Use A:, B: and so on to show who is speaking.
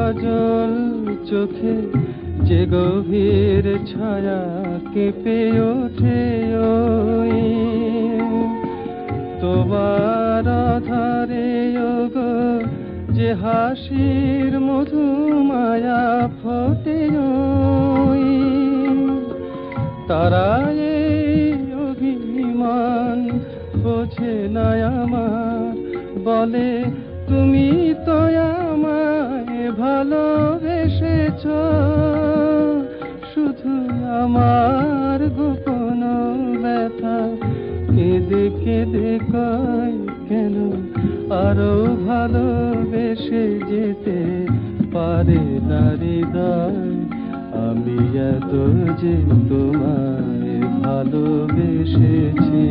A: কাজল চোখে যে গভীর ছায়া কেঁপে ওঠে ওই তোমার আধারে ওগো যে হাসির মধু মায়া ফোটে ওই তারাই অভিমান বোঝে না আমার বলে তুমি তো আমায় ভালোবেসেছ শুধু আমার গোপন ব্যথা কেঁদে কেঁদে কয় কেন আরো ভালোবেসে যেতে পারে না হৃদয় আমি এত যে তোমায় ভালোবেসেছি।